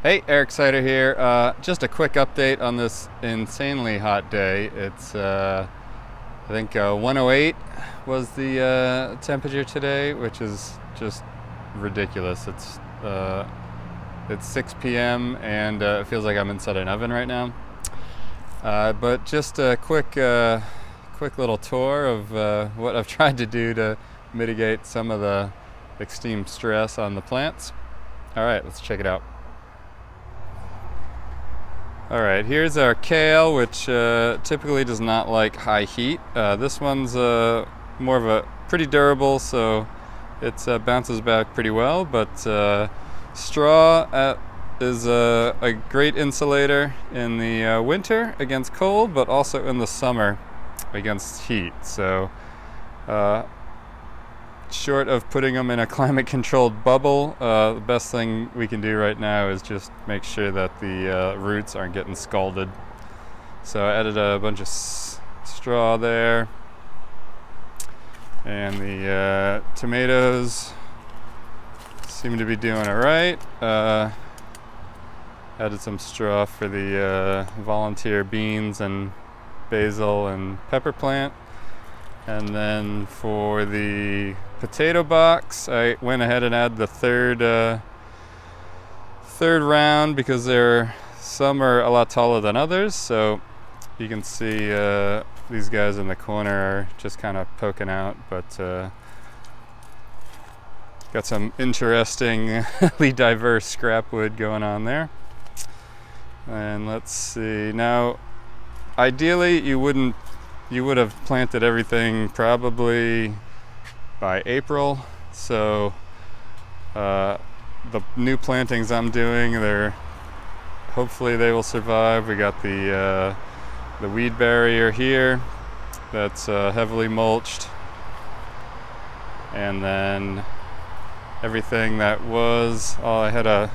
Hey, Eric Sider here. Just a quick update on this insanely hot day. I think 108 was the temperature today, which is just ridiculous. It's 6 p.m. and it feels like I'm inside an oven right now. But just a quick little tour of what I've tried to do to mitigate some of the extreme stress on the plants. All right, let's check it out. All right, here's our kale, which typically does not like high heat. This one's more of a pretty durable, so it bounces back pretty well. But straw is a great insulator in the winter against cold, but also in the summer against heat. So short of putting them in a climate-controlled bubble, the best thing we can do right now is just make sure that the roots aren't getting scalded. So I added a bunch of straw there, and the tomatoes seem to be doing all right. Added some straw for the volunteer beans and basil and pepper plant. And then for the potato box, I went ahead and added the third round because some are a lot taller than others. So you can see these guys in the corner are just kind of poking out, but got some interestingly diverse scrap wood going on there. And let's see. Now, ideally, you would have planted everything probably by April. So the new plantings I'm doing, hopefully they will survive. We got the weed barrier here that's heavily mulched, and then everything that was, I had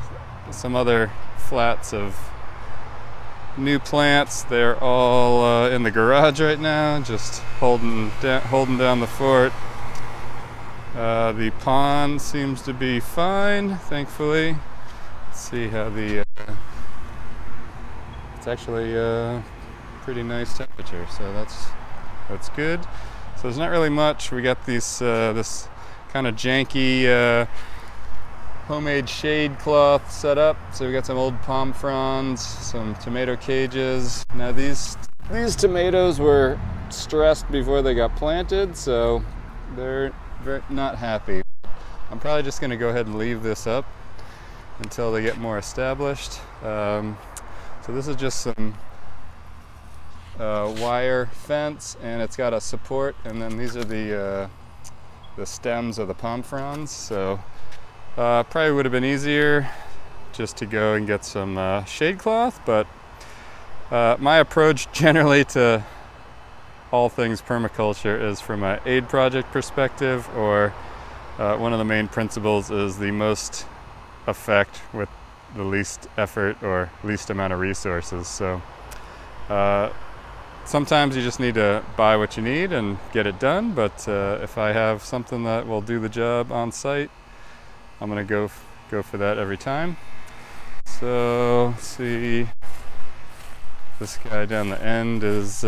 some other flats of new plants. They're all in the garage right now, just holding down the fort. The pond seems to be fine, thankfully. Let's see how it's actually pretty nice temperature, so that's good. So there's not really much. We got this kind of janky homemade shade cloth set up. So we got some old palm fronds, some tomato cages. Now these tomatoes were stressed before they got planted, so they're not happy. I'm probably just going to go ahead and leave this up until they get more established. So this is just some wire fence, and it's got a support, and then these are the stems of the palm fronds. So probably would have been easier just to go and get some shade cloth, but my approach generally to all things permaculture is from an aid project perspective, or one of the main principles is the most effect with the least effort or least amount of resources. So sometimes you just need to buy what you need and get it done, but if I have something that will do the job on site, I'm gonna go for that every time. So let's see, this guy down the end is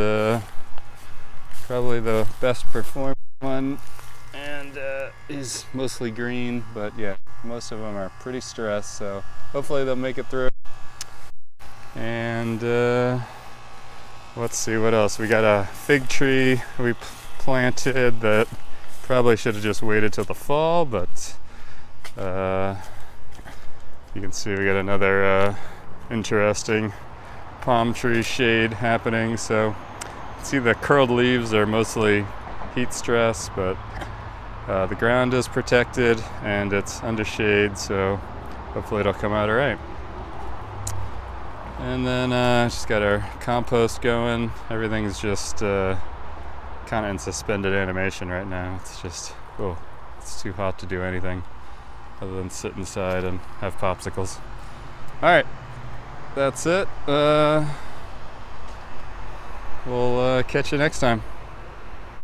probably the best performing one, and he's mostly green, but yeah, most of them are pretty stressed, so hopefully they'll make it through. And let's see what else. We got a fig tree we planted that probably should have just waited till the fall, but you can see we got another interesting palm tree shade happening. So see, the curled leaves are mostly heat stress, but the ground is protected and it's under shade, so hopefully it'll come out all right. And then just got our compost going. Everything's just kind of in suspended animation right now. It's just, it's too hot to do anything other than sit inside and have popsicles. All right, that's it. We'll catch you next time.